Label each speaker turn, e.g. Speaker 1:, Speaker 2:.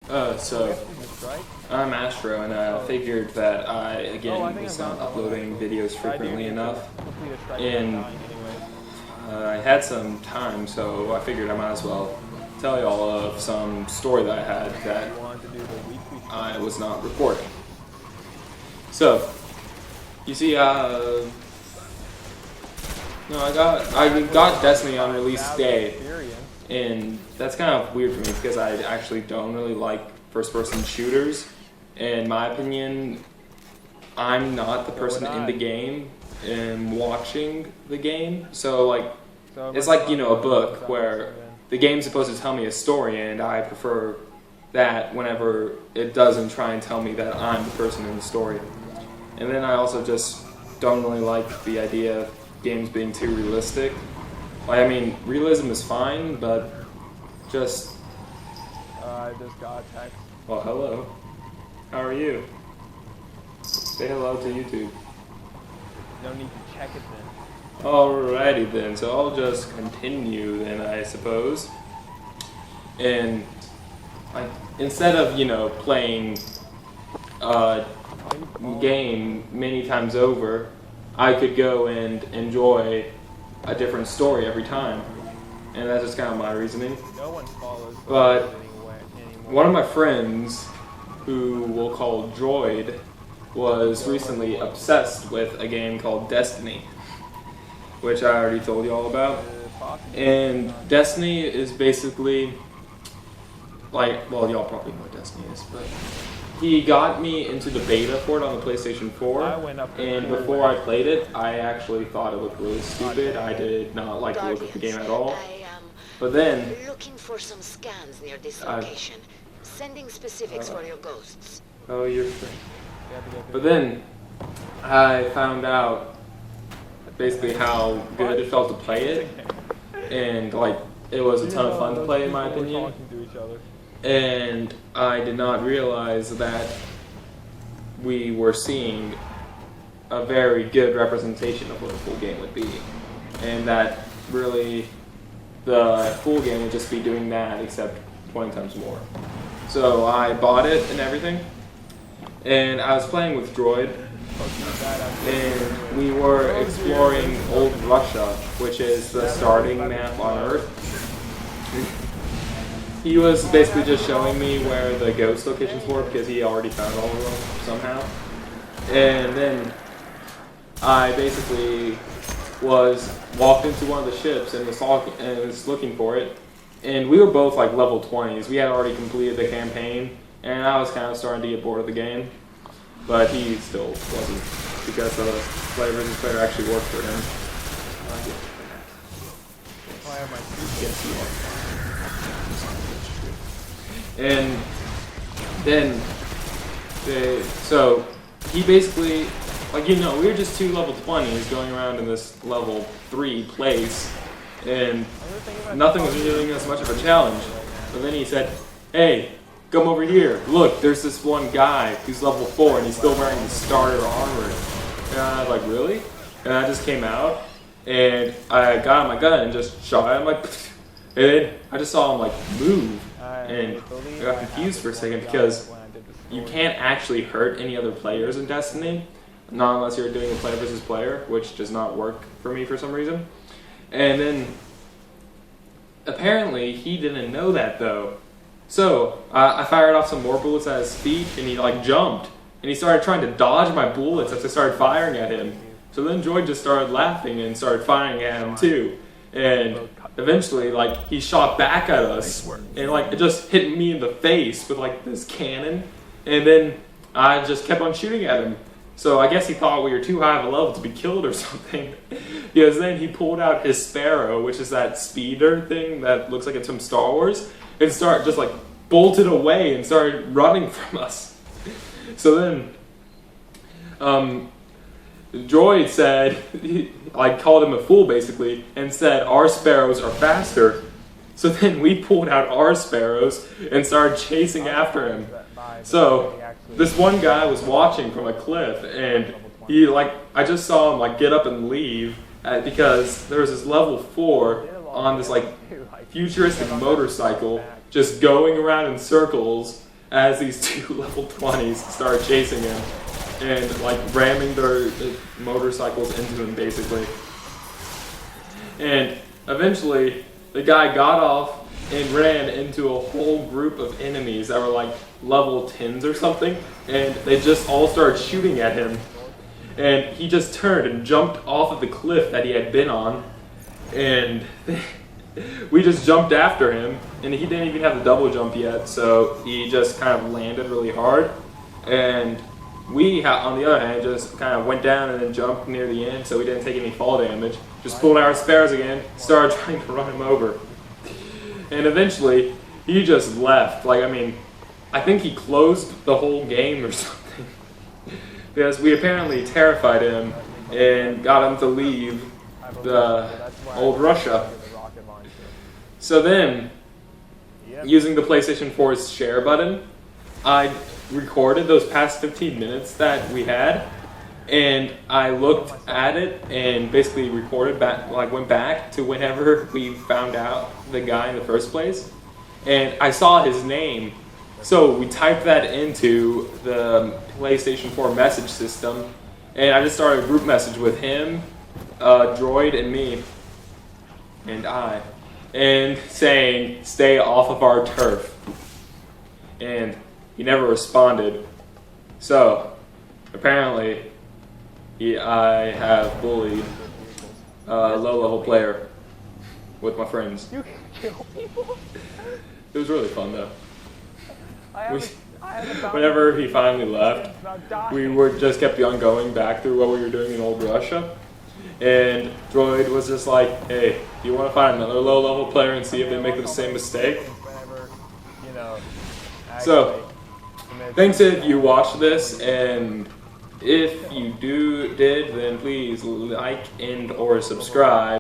Speaker 1: So I'm Astro, and I figured that I, again, was not uploading videos frequently enough, and I had some time, so I figured I might as well tell y'all of some story that I had that I was not recording. So, you see, I got Destiny on release day, and that's kind of weird for me because I actually don't really like first-person shooters. In my opinion, I'm not the person in the game and watching the game. So like, it's like, you know, a book where the game's supposed to tell me a story, and I prefer that whenever it doesn't try and tell me that I'm the person in the story. And then I also just don't really like the idea of games being too realistic. Like, I mean, realism is fine, but just...
Speaker 2: I just got a text.
Speaker 1: Well, hello. How are you? Say hello to YouTube.
Speaker 2: No need to check it then.
Speaker 1: Alrighty then, so I'll just continue then, I suppose. And instead of, you know, playing a game many times over, I could go and enjoy a different story every time. And that's just kind of my reasoning.
Speaker 2: No one follows.
Speaker 1: But one of my friends, who we'll call Droid, was recently obsessed with a game called Destiny, which I already told you all about. And Destiny is basically like, well, y'all probably know what Destiny is, but he got me into the beta for it on the PlayStation 4, and before I played it, I actually thought it looked really stupid. I did not like the look of the game at all. But then,
Speaker 3: looking for some scans near this location. Sending specifics for your ghosts.
Speaker 1: Oh, you're free. But then, I found out basically how good it felt to play it, and like, it was a ton of fun to play in my opinion. And I did not realize that we were seeing a very good representation of what a full game would be. And that really, the full game would just be doing that, except 20 times more. So I bought it and everything, and I was playing with Droid, and we were exploring Old Russia, which is the starting map on Earth. He was basically just showing me where the ghost locations were because he already found all of them somehow. And then I basically walked into one of the ships and was looking for it. And we were both like level 20s. We had already completed the campaign, and I was kind of starting to get bored of the game. But he still wasn't, because the player versus player actually worked for him. And then, so he basically, like, you know, we were just two level 20s going around in this level 3 place, and nothing was really giving us much of a challenge. But then he said, hey, come over here. Look, there's this one guy who's level 4 and he's still wearing the starter armor. And I was like, really? And I just came out and I got my gun and just shot him like, and then I just saw him like move. And I got confused for a second because you can't actually hurt any other players in Destiny, not unless you're doing a player versus player, which does not work for me for some reason. And then, apparently, he didn't know that though. So, I fired off some more bullets at his feet, and he like jumped. And he started trying to dodge my bullets as I started firing at him. So then Droid just started laughing and started firing at him too. And eventually, like, he shot back at us, and like, it just hit me in the face with like this cannon. And then I just kept on shooting at him. So I guess he thought we were too high of a level to be killed or something. Because then he pulled out his Sparrow, which is that speeder thing that looks like it's from Star Wars, and started just like bolted away and started running from us. So then, Droid said, I called him a fool basically, and said our Sparrows are faster. So then we pulled out our Sparrows and started chasing after him. So this one guy was watching from a cliff, and he I just saw him get up and leave because there was this level 4 on this futuristic motorcycle just going around in circles as these two level 20s start chasing him and like ramming their motorcycles into him basically. And eventually the guy got off and ran into a whole group of enemies that were like level 10s or something, and they just all started shooting at him. And he just turned and jumped off of the cliff that he had been on, and we just jumped after him, and he didn't even have the double jump yet, so he just kind of landed really hard. And we, on the other hand, just kind of went down and then jumped near the end, so we didn't take any fall damage. Just pulled our spares again, started trying to run him over. And eventually, he just left. Like, I mean, I think he closed the whole game or something. Because we apparently terrified him and got him to leave the old Russia. So then, using the PlayStation 4's share button, I recorded those past 15 minutes that we had, and I looked at it and basically recorded back, like went back to whenever we found out the guy in the first place, and I saw his name. So we typed that into the PlayStation 4 message system, and I just started a group message with him, Droid, and me, and saying, "Stay off of our turf." And he never responded. So apparently, I have bullied a low-level player with my friends.
Speaker 2: You can kill people?
Speaker 1: It was really fun though.
Speaker 2: I haven't
Speaker 1: Whenever he finally left,
Speaker 2: about
Speaker 1: we
Speaker 2: dying.
Speaker 1: just kept on going back through what we were doing in old Russia. And Droid was just like, "Hey, do you want to find another low-level player and see if they make the same mistake?"
Speaker 2: Whenever, you know,
Speaker 1: So,
Speaker 2: actually,
Speaker 1: thanks if you watched this, and if you did, then please like and or subscribe.